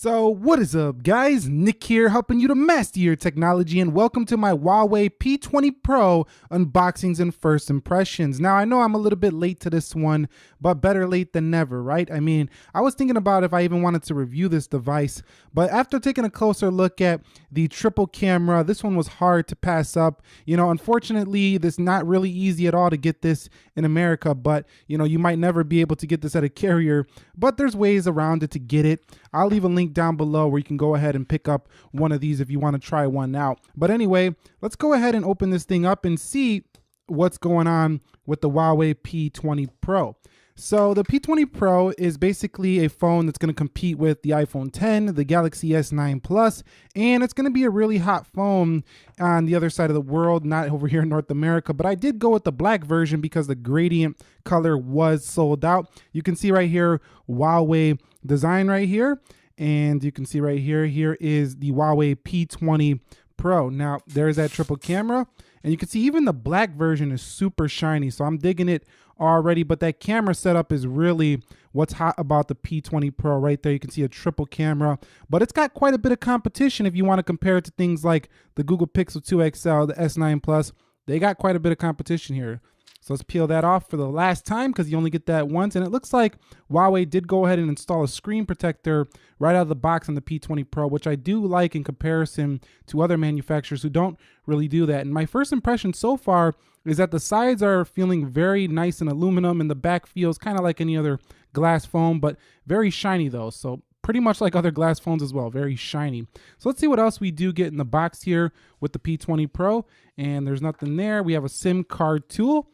So what is up, guys? Nick here, helping you to master your technology, and welcome to my Huawei P20 Pro unboxings and first impressions. Now, I know I'm a little bit late to this one, but better late than never, right? I mean, I was thinking about if I even wanted to review this device, but after taking a closer look at the triple camera, this one was hard to pass up. You know, unfortunately, it's not really easy at all to get this in America, but you know, you might never be able to get this at a carrier, but there's ways around it to get it. I'll leave a link down below where you can go ahead and pick up one of these if you want to try one out. But anyway, let's go ahead and open this thing up and see what's going on with the Huawei P20 Pro. So the P20 Pro is basically a phone that's going to compete with the iPhone 10, the Galaxy S9 Plus, and it's going to be a really hot phone on the other side of the world, not over here in North America. But I did go with the black version because the gradient color was sold out. You can see right here, Huawei design right here, and you can see right here, here is the Huawei P20 Pro. Now, there's that triple camera, and you can see even the black version is super shiny, so I'm digging it already. But that camera setup is really what's hot about the P20 Pro right there. You can see a triple camera, but it's got quite a bit of competition if you want to compare it to things like the Google Pixel 2 XL, the S9 Plus. They got quite a bit of competition here. So let's peel that off for the last time because you only get that once. And it looks like Huawei did go ahead and install a screen protector right out of the box on the P20 Pro, which I do like in comparison to other manufacturers who don't really do that. And my first impression so far is that the sides are feeling very nice and aluminum, and the back feels kind of like any other glass phone, but very shiny though. So pretty much like other glass phones as well, very shiny. So let's see what else we do get in the box here with the P20 Pro. And there's nothing there. We have a SIM card tool.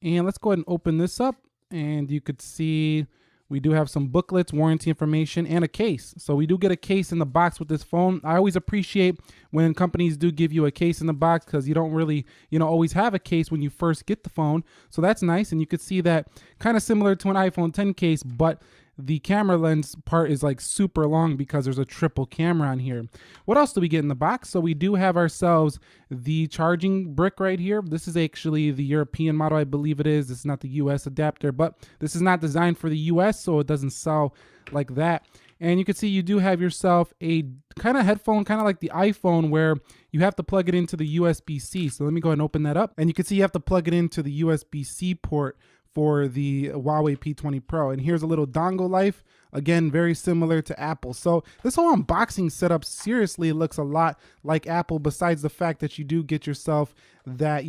And let's go ahead and open this up, and you could see we do have some booklets, warranty information, and a case. So we do get a case in the box with this phone. I always appreciate when companies do give you a case in the box because you don't really, always have a case when you first get the phone. So that's nice, and you could see that kind of similar to an iPhone 10 case, but the camera lens part is like super long because there's a triple camera on here. What else do we get in the box? So we do have ourselves the charging brick right here. This is actually the European model, I believe it is. This is not the US adapter, but this is not designed for the US, so it doesn't sell like that. And you can see you do have yourself a kind of headphone, kind of like the iPhone, where you have to plug it into the USB-C. So let me go ahead and open that up. And you can see you have to plug it into the USB-C port for the Huawei P20 Pro. And here's a little dongle life. Again, very similar to Apple. So this whole unboxing setup seriously looks a lot like Apple, besides the fact that you do get yourself that,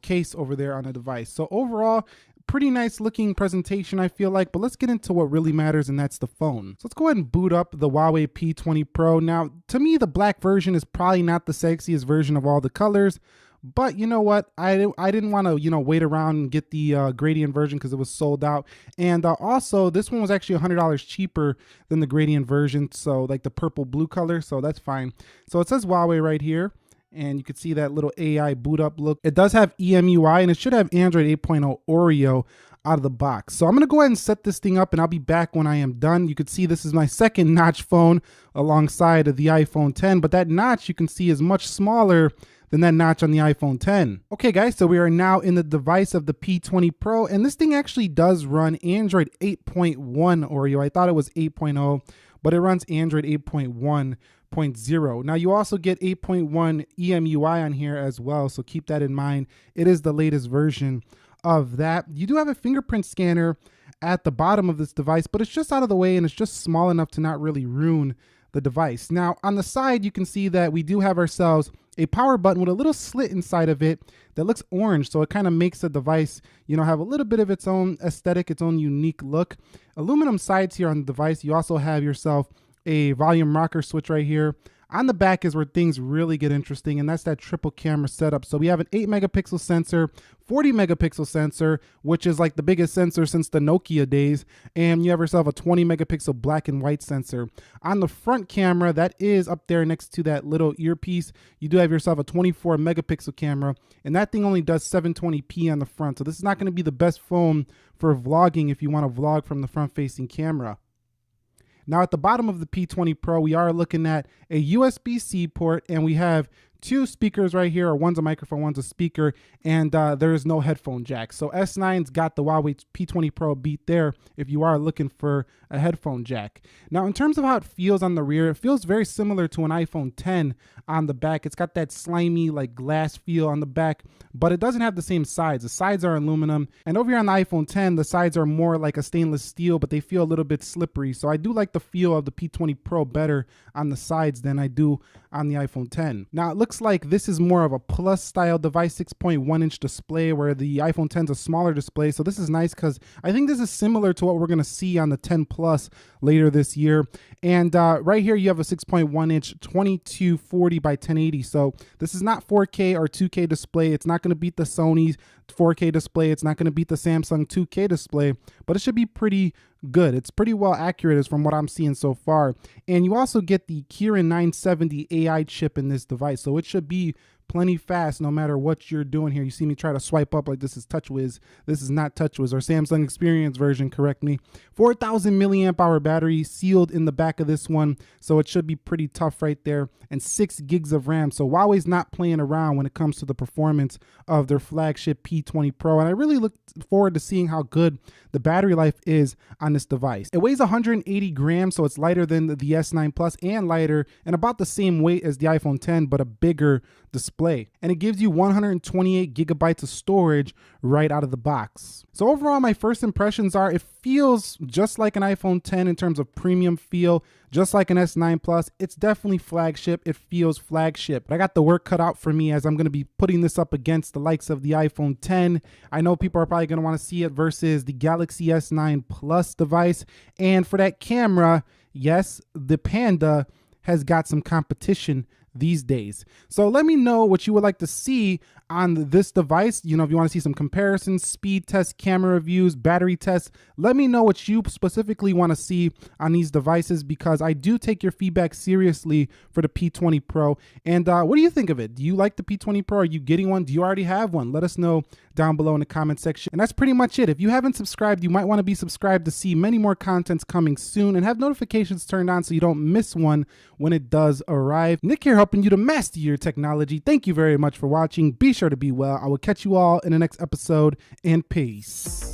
case over there on the device. So overall, pretty nice looking presentation, I feel like, but let's get into what really matters, and that's the phone. So let's go ahead and boot up the Huawei P20 Pro. Now, to me, the black version is probably not the sexiest version of all the colors. But you know what? I didn't want to, wait around and get the gradient version because it was sold out. And also, this one was actually $100 cheaper than the gradient version. So like the purple blue color. So that's fine. So it says Huawei right here. And you can see that little AI boot up look. It does have EMUI, and it should have Android 8.0 Oreo out of the box. So I'm going to go ahead and set this thing up, and I'll be back when I am done. You can see this is my second notch phone alongside of the iPhone 10. But that notch you can see is much smaller than that notch on the iPhone 10. Okay guys, so we are now in the device of the P20 Pro, and this thing actually does run Android 8.1 Oreo. I thought it was 8.0, but it runs Android 8.1.0. Now you also get 8.1 EMUI on here as well, so keep that in mind. It is the latest version of that. You do have a fingerprint scanner at the bottom of this device, but it's just out of the way and it's just small enough to not really ruin the device. Now on the side, you can see that we do have ourselves a power button with a little slit inside of it that looks orange, so it kind of makes the device, have a little bit of its own aesthetic, its own unique look. Aluminum sides here on the device. You also have yourself a volume rocker switch right here. On the back is where things really get interesting, and that's that triple camera setup. So we have an 8 megapixel sensor, 40 megapixel sensor, which is like the biggest sensor since the Nokia days, and you have yourself a 20 megapixel black and white sensor. On the front camera, that is up there next to that little earpiece, you do have yourself a 24 megapixel camera, and that thing only does 720p on the front. So this is not going to be the best phone for vlogging if you want to vlog from the front-facing camera. Now at the bottom of the P20 Pro, we are looking at a USB-C port, and we have two speakers right here, or one's a microphone, one's a speaker, and there is no headphone jack. So S9's got the Huawei P20 Pro beat there if you are looking for a headphone jack. Now, in terms of how it feels on the rear, it feels very similar to an iPhone 10 on the back. It's got that slimy, like glass feel on the back, but it doesn't have the same sides. The sides are aluminum, and over here on the iPhone 10, the sides are more like a stainless steel, but they feel a little bit slippery. So I do like the feel of the P20 Pro better on the sides than I do on the iPhone 10. Now, it looks like this is more of a Plus style device, 6.1-inch display, where the iPhone 10 is a smaller display. So this is nice because I think this is similar to what we're going to see on the 10 Plus later this year. And right here, you have a 6.1-inch 2240 by 1080. So this is not 4K or 2K display. It's not going to beat the Sony's 4K display. It's not going to beat the Samsung 2K display, but it should be pretty good. It's pretty well accurate as from what I'm seeing so far. And you also get the Kirin 970 AI chip in this device. So it should be plenty fast no matter what you're doing here. You see me try to swipe up like this is TouchWiz. This is not TouchWiz, or Samsung Experience version, correct me. 4,000 milliamp hour battery sealed in the back of this one, so it should be pretty tough right there, and 6 gigs of RAM. So Huawei's not playing around when it comes to the performance of their flagship P20 Pro, and I really look forward to seeing how good the battery life is on this device. It weighs 180 grams, so it's lighter than the S9 Plus and lighter, and about the same weight as the iPhone 10, but a bigger display. And it gives you 128 gigabytes of storage right out of the box. So overall, my first impressions are it feels just like an iPhone 10 in terms of premium feel, just like an S9 Plus. It's definitely flagship. It feels flagship. But I got the work cut out for me as I'm going to be putting this up against the likes of the iPhone 10. I know people are probably going to want to see it versus the Galaxy S9 Plus device. And for that camera, yes, the Panda has got some competition these days. So let me know what you would like to see on this device. You know, if you want to see some comparisons, speed tests, camera reviews, battery tests, let me know what you specifically want to see on these devices, because I do take your feedback seriously for the P20 Pro. And what do you think of it? Do you like the P20 Pro? Are you getting one? Do you already have one? Let us know down below in the comment section. And that's pretty much it. If you haven't subscribed, you might want to be subscribed to see many more contents coming soon, and have notifications turned on so you don't miss one when it does arrive. Nick here, helping you to master your technology. Thank you very much for watching. Be sure to be well. I will catch you all in the next episode, and peace.